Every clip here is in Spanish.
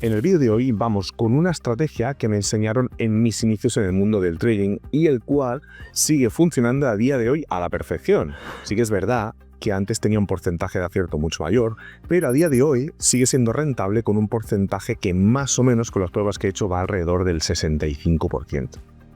En el vídeo de hoy vamos con una estrategia que me enseñaron en mis inicios en el mundo del trading y el cual sigue funcionando a día de hoy a la perfección. Sí que es verdad que antes tenía un porcentaje de acierto mucho mayor, pero a día de hoy sigue siendo rentable con un porcentaje que más o menos con las pruebas que he hecho va alrededor del 65%.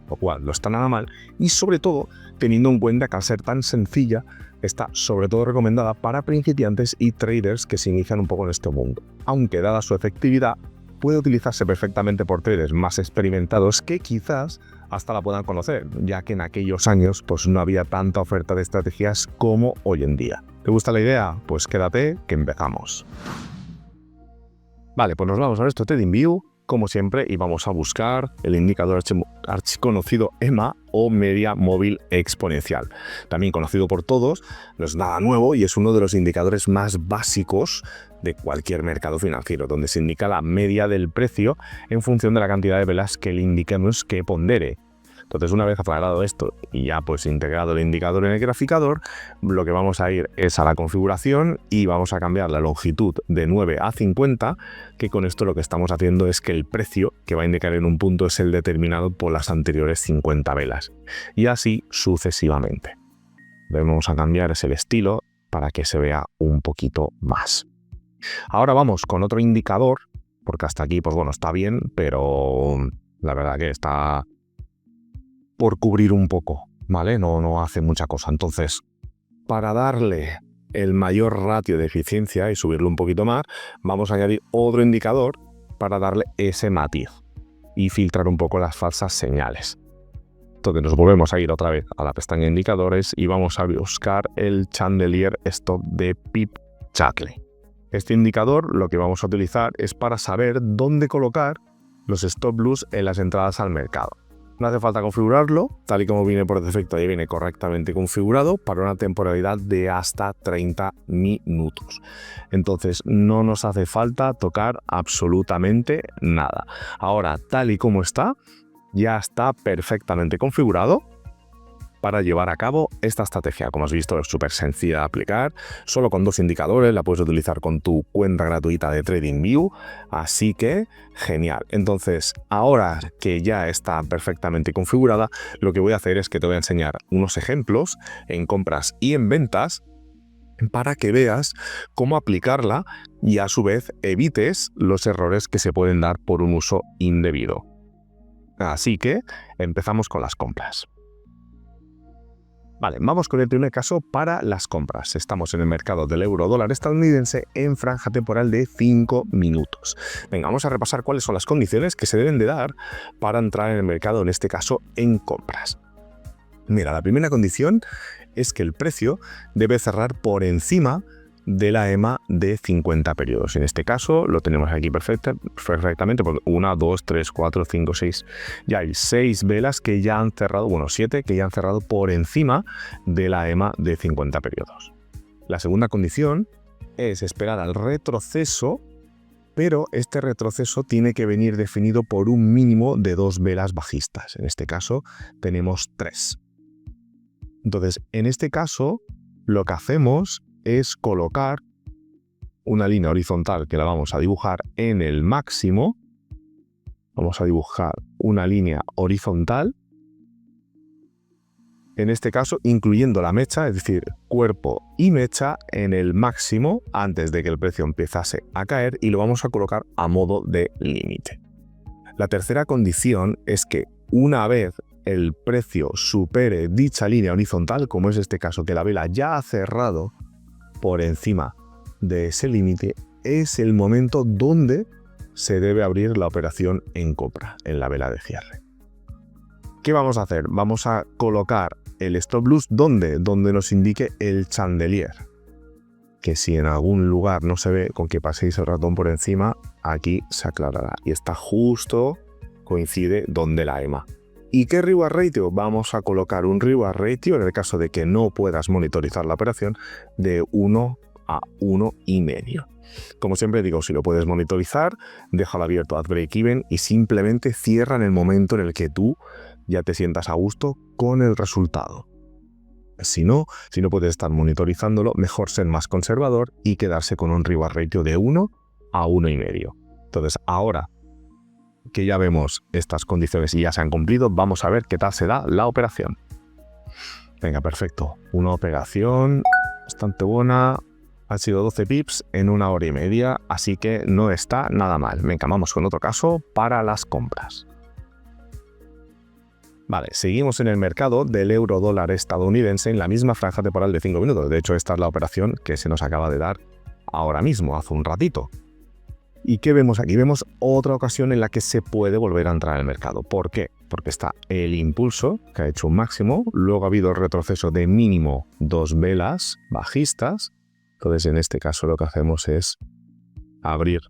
Lo cual no está nada mal y sobre todo teniendo en cuenta que al ser tan sencilla está sobre todo recomendada para principiantes y traders que se inician un poco en este mundo. Aunque dada su efectividad puede utilizarse perfectamente por traders más experimentados que quizás hasta la puedan conocer, ya que en aquellos años pues no había tanta oferta de estrategias como hoy en día. ¿Te gusta la idea? Pues quédate que empezamos. Vale, pues nos vamos a nuestro TradingView como siempre y vamos a buscar el indicador archiconocido EMA o media móvil exponencial. También conocido por todos, no es nada nuevo y es uno de los indicadores más básicos de cualquier mercado financiero, donde se indica la media del precio en función de la cantidad de velas que el indicador que pondere. Entonces, una vez aclarado esto y ya pues integrado el indicador en el graficador, lo que vamos a ir es a la configuración y vamos a cambiar la longitud de 9 a 50, que con esto lo que estamos haciendo es que el precio que va a indicar en un punto es el determinado por las anteriores 50 velas. Y así sucesivamente. Vamos a cambiar el estilo para que se vea un poquito más. Ahora vamos con otro indicador, porque hasta aquí pues bueno, está bien, pero la verdad que está por cubrir un poco, ¿vale? No hace mucha cosa. Entonces, para darle el mayor ratio de eficiencia y subirlo un poquito más, vamos a añadir otro indicador para darle ese matiz y filtrar un poco las falsas señales. Entonces nos volvemos a ir otra vez a la pestaña de indicadores y vamos a buscar el Chandelier Stop de Pip Chakle. Este indicador lo que vamos a utilizar es para saber dónde colocar los stop loss en las entradas al mercado. No hace falta configurarlo, tal y como viene por defecto, ahí viene correctamente configurado para una temporalidad de hasta 30 minutos. Entonces no nos hace falta tocar absolutamente nada. Ahora, tal y como está, ya está perfectamente configurado para llevar a cabo esta estrategia. Como has visto, es súper sencilla de aplicar, solo con 2 indicadores, la puedes utilizar con tu cuenta gratuita de TradingView, así que genial. Entonces, ahora que ya está perfectamente configurada, lo que voy a hacer es que te voy a enseñar unos ejemplos en compras y en ventas para que veas cómo aplicarla y a su vez evites los errores que se pueden dar por un uso indebido. Así que empezamos con las compras. Vale, vamos con el primer caso para las compras. Estamos en el mercado del euro-dólar estadounidense en franja temporal de 5 minutos. Venga, vamos a repasar cuáles son las condiciones que se deben de dar para entrar en el mercado, en este caso en compras. Mira, la primera condición es que el precio debe cerrar por encima de la EMA de 50 periodos. En este caso lo tenemos aquí perfectamente, porque 1, 2, 3, 4, 5, 6. Ya hay 6 velas que ya han cerrado, bueno, 7 que ya han cerrado por encima de la EMA de 50 periodos. La segunda condición es esperar al retroceso, pero este retroceso tiene que venir definido por un mínimo de 2 velas bajistas. En este caso tenemos 3. Entonces, en este caso, lo que hacemos es colocar una línea horizontal que la vamos a dibujar en el máximo. Vamos a dibujar una línea horizontal, en este caso incluyendo la mecha, es decir, cuerpo y mecha en el máximo antes de que el precio empezase a caer y lo vamos a colocar a modo de límite. La tercera condición es que una vez el precio supere dicha línea horizontal, como es este caso, que la vela ya ha cerrado por encima de ese límite, es el momento donde se debe abrir la operación en compra, en la vela de cierre. ¿Qué vamos a hacer? Vamos a colocar el stop loss donde nos indique el chandelier, que si en algún lugar no se ve, con que paséis el ratón por encima, aquí se aclarará y está justo, coincide donde la EMA. ¿Y qué reward ratio? Vamos a colocar un reward ratio, en el caso de que no puedas monitorizar la operación, de 1 a 1,5. Como siempre digo, si lo puedes monitorizar, déjalo abierto at break-even y simplemente cierra en el momento en el que tú ya te sientas a gusto con el resultado. Si no puedes estar monitorizándolo, mejor ser más conservador y quedarse con un reward ratio de 1 a 1,5. Entonces, ahora que ya vemos estas condiciones y ya se han cumplido, vamos a ver qué tal se da la operación. Venga, perfecto. Una operación bastante buena. Han sido 12 pips en 1 hora y media, así que no está nada mal. Venga, vamos con otro caso para las compras. Vale, seguimos en el mercado del euro dólar estadounidense en la misma franja temporal de 5 minutos. De hecho, esta es la operación que se nos acaba de dar ahora mismo, hace un ratito. ¿Y qué vemos aquí? Vemos otra ocasión en la que se puede volver a entrar al mercado. ¿Por qué? Porque está el impulso, que ha hecho un máximo, luego ha habido el retroceso de mínimo 2 velas bajistas. Entonces, en este caso lo que hacemos es abrir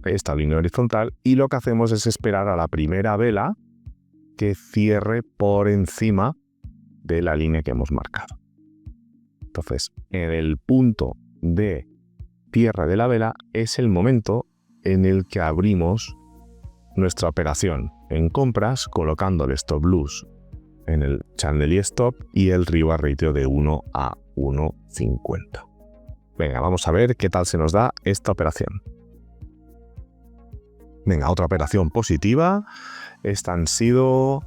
esta línea horizontal y lo que hacemos es esperar a la primera vela que cierre por encima de la línea que hemos marcado. Entonces, en el punto de cierre de la vela es el momento en el que abrimos nuestra operación en compras colocando el stop loss en el channel y stop y el reward ratio de 1 a 1.50. Venga, vamos a ver qué tal se nos da esta operación. Venga, otra operación positiva. Esta han sido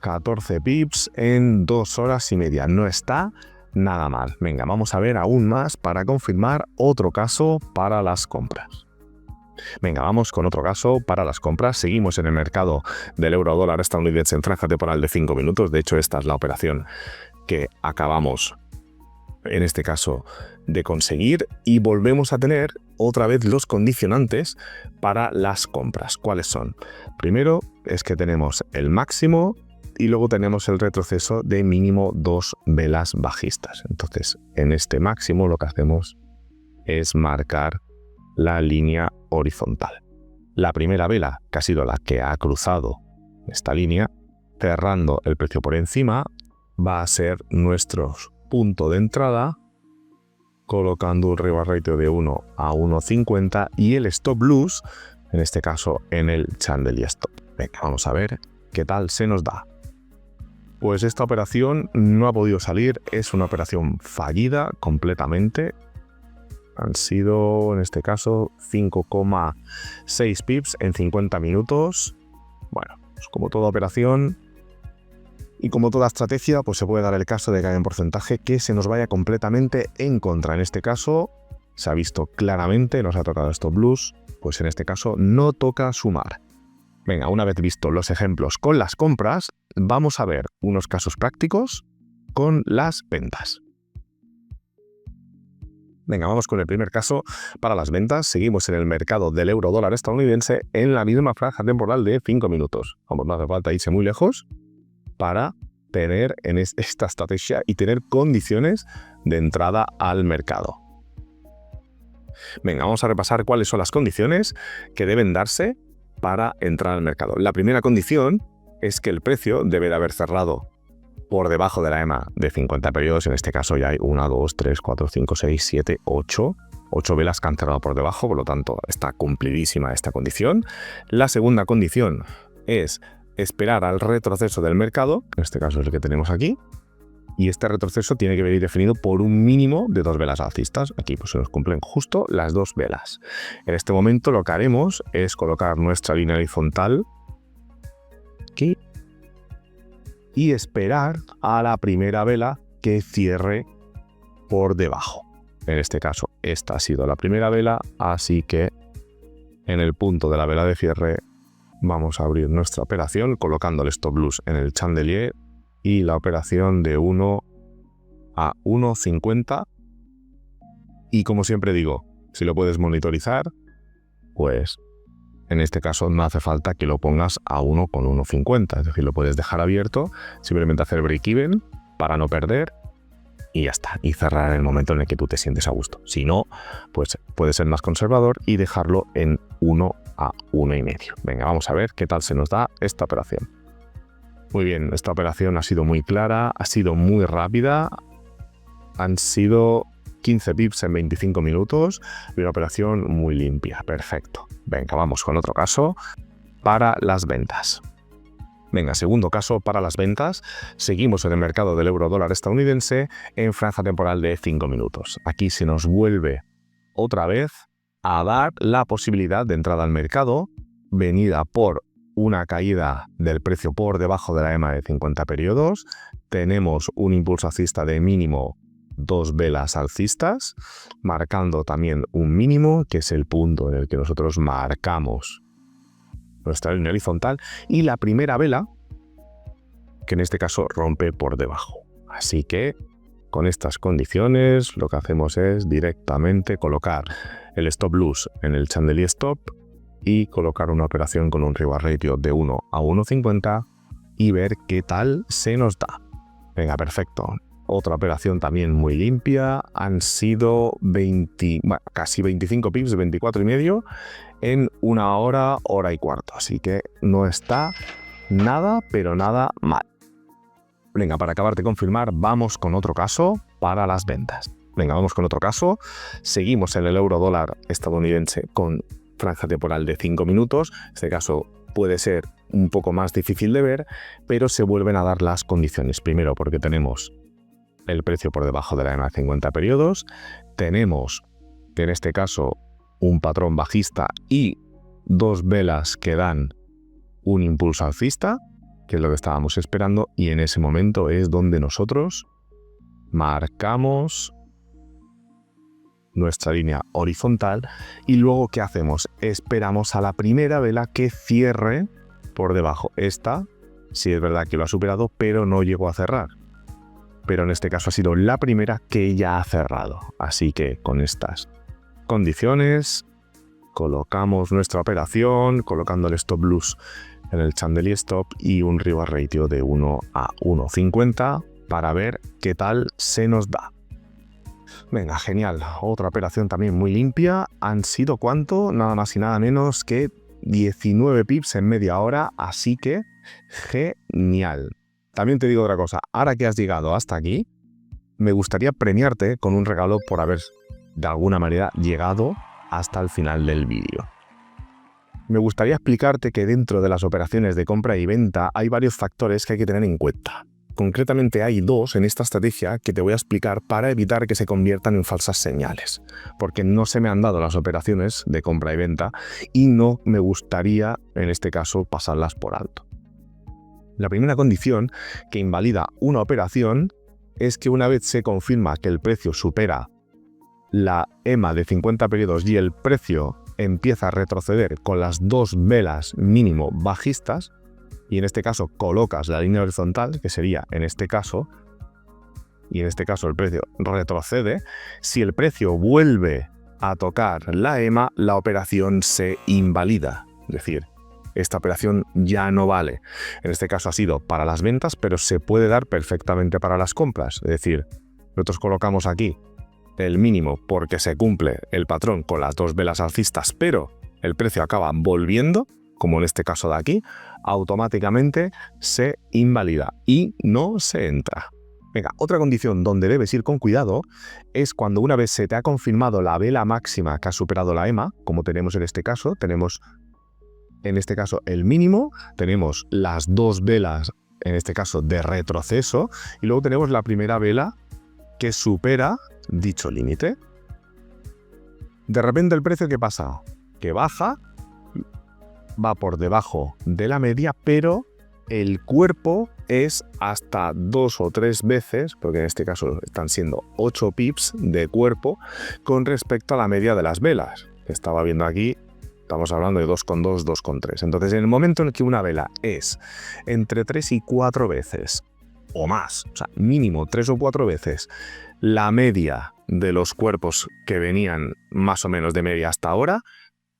14 pips en 2 horas y media. No está nada mal. Venga, vamos a ver aún más para confirmar otro caso para las compras. Venga, vamos con otro caso para las compras. Seguimos en el mercado del euro dólar estadounidense en franja temporal de 5 minutos. De hecho, esta es la operación que acabamos, en este caso, de conseguir. Y volvemos a tener otra vez los condicionantes para las compras. ¿Cuáles son? Primero es que tenemos el máximo y luego tenemos el retroceso de mínimo 2 velas bajistas. Entonces, en este máximo lo que hacemos es marcar la línea horizontal. La primera vela, que ha sido la que ha cruzado esta línea, cerrando el precio por encima, va a ser nuestro punto de entrada, colocando un reward ratio de 1 a 1.50 y el stop loss, en este caso en el channel y stop. Venga, vamos a ver qué tal se nos da. Pues esta operación no ha podido salir, es una operación fallida completamente. Han sido, en este caso, 5,6 pips en 50 minutos. Bueno, pues como toda operación y como toda estrategia, pues se puede dar el caso de que haya un porcentaje que se nos vaya completamente en contra. En este caso, se ha visto claramente, nos ha tocado stop loss, pues en este caso no toca sumar. Venga, una vez visto los ejemplos con las compras, vamos a ver unos casos prácticos con las ventas. Venga, vamos con el primer caso para las ventas. Seguimos en el mercado del euro dólar estadounidense en la misma franja temporal de 5 minutos. Vamos, no hace falta irse muy lejos para tener en esta estrategia y tener condiciones de entrada al mercado. Venga, vamos a repasar cuáles son las condiciones que deben darse para entrar al mercado. La primera condición es que el precio debe de haber cerrado por debajo de la EMA de 50 periodos. En este caso ya hay 1, 2, 3, 4, 5, 6, 7, 8 velas que han cerrado por debajo, por lo tanto está cumplidísima esta condición. La segunda condición es esperar al retroceso del mercado, en este caso es el que tenemos aquí, y este retroceso tiene que venir definido por un mínimo de 2 velas alcistas. Aquí pues se nos cumplen justo las 2 velas. En este momento lo que haremos es colocar nuestra línea horizontal aquí y esperar a la primera vela que cierre por debajo. En este caso, esta ha sido la primera vela, así que en el punto de la vela de cierre vamos a abrir nuestra operación colocando el stop loss en el chandelier y la operación de 1 a 1.50. Y como siempre digo, si lo puedes monitorizar, pues en este caso no hace falta que lo pongas a 1,150, es decir, lo puedes dejar abierto, simplemente hacer break-even para no perder y ya está, y cerrar en el momento en el que tú te sientes a gusto. Si no, pues puedes ser más conservador y dejarlo en 1 a 1,5. Venga, vamos a ver qué tal se nos da esta operación. Muy bien, esta operación ha sido muy clara, ha sido muy rápida, han sido 15 pips en 25 minutos y una operación muy limpia. Perfecto. Venga, vamos con otro caso para las ventas. Venga, segundo caso para las ventas. Seguimos en el mercado del euro dólar estadounidense en franja temporal de 5 minutos. Aquí se nos vuelve otra vez a dar la posibilidad de entrada al mercado venida por una caída del precio por debajo de la EMA de 50 periodos. Tenemos un impulso alcista de mínimo 2 velas alcistas, marcando también un mínimo, que es el punto en el que nosotros marcamos nuestra línea horizontal, y la primera vela, que en este caso rompe por debajo. Así que con estas condiciones lo que hacemos es directamente colocar el stop loss en el candelier stop y colocar una operación con un reward ratio de 1 a 1,50 y ver qué tal se nos da. Venga, perfecto. Otra operación también muy limpia. Han sido casi 25 pips, 24,5 en 1 hora, hora y cuarto. Así que no está nada, pero nada mal. Venga, para acabar de confirmar, vamos con otro caso para las ventas. Venga, vamos con otro caso. Seguimos en el euro dólar estadounidense con franja temporal de 5 minutos. Este caso puede ser un poco más difícil de ver, pero se vuelven a dar las condiciones. Primero, porque tenemos el precio por debajo de la EMA de 50 periodos. Tenemos, en este caso, un patrón bajista y 2 velas que dan un impulso alcista, que es lo que estábamos esperando, y en ese momento es donde nosotros marcamos nuestra línea horizontal y luego ¿qué hacemos? Esperamos a la primera vela que cierre por debajo. Esta sí es verdad que lo ha superado, pero no llegó a cerrar. Pero en este caso ha sido la primera que ya ha cerrado. Así que con estas condiciones colocamos nuestra operación, colocando el stop loss en el candelier stop y un reward ratio de 1 a 1,50 para ver qué tal se nos da. Venga, genial. Otra operación también muy limpia. Han sido ¿cuánto? Nada más y nada menos que 19 pips en media hora, así que genial. También te digo otra cosa, ahora que has llegado hasta aquí, me gustaría premiarte con un regalo por haber de alguna manera llegado hasta el final del vídeo. Me gustaría explicarte que dentro de las operaciones de compra y venta hay varios factores que hay que tener en cuenta. Concretamente hay 2 en esta estrategia que te voy a explicar para evitar que se conviertan en falsas señales, porque no se me han dado las operaciones de compra y venta y no me gustaría, en este caso, pasarlas por alto. La primera condición que invalida una operación es que una vez se confirma que el precio supera la EMA de 50 periodos y el precio empieza a retroceder con las 2 velas mínimo bajistas, y en este caso colocas la línea horizontal, que sería en este caso, y en este caso el precio retrocede, si el precio vuelve a tocar la EMA, la operación se invalida. Es decir, esta operación ya no vale. En este caso ha sido para las ventas, pero se puede dar perfectamente para las compras. Es decir, nosotros colocamos aquí el mínimo porque se cumple el patrón con las 2 velas alcistas, pero el precio acaba volviendo, como en este caso de aquí, automáticamente se invalida y no se entra. Venga, otra condición donde debes ir con cuidado es cuando una vez se te ha confirmado la vela máxima que ha superado la EMA, como tenemos en este caso, tenemos en este caso el mínimo, tenemos las 2 velas, en este caso de retroceso, y luego tenemos la primera vela que supera dicho límite. De repente el precio, ¿qué pasa? Que baja, va por debajo de la media, pero el cuerpo es hasta 2 o 3 veces, porque en este caso están siendo 8 pips de cuerpo con respecto a la media de las velas. Estaba viendo aquí, estamos hablando de 2,2, 2,3. Entonces, en el momento en el que una vela es entre 3 y 4 veces o más, o sea, mínimo 3 o 4 veces la media de los cuerpos que venían más o menos de media hasta ahora,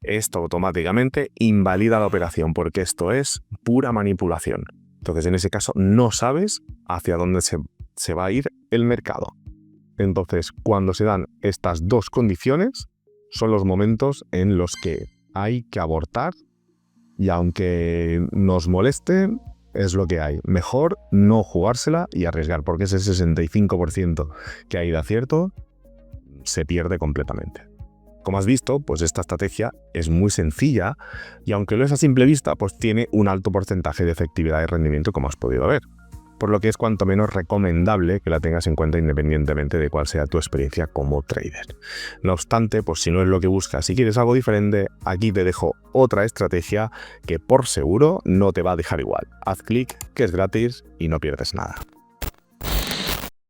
esto automáticamente invalida la operación, porque esto es pura manipulación. Entonces, en ese caso, no sabes hacia dónde se va a ir el mercado. Entonces, cuando se dan estas 2 condiciones, son los momentos en los que hay que abortar, y aunque nos moleste, es lo que hay. Mejor no jugársela y arriesgar, porque ese 65% que hay de acierto se pierde completamente. Como has visto, pues esta estrategia es muy sencilla y aunque lo es a simple vista, pues tiene un alto porcentaje de efectividad y rendimiento, como has podido ver. por lo que es cuanto menos recomendable que la tengas en cuenta independientemente de cuál sea tu experiencia como trader. No obstante, pues si no es lo que buscas y quieres algo diferente, aquí te dejo otra estrategia que por seguro no te va a dejar igual. Haz clic, que es gratis y no pierdes nada.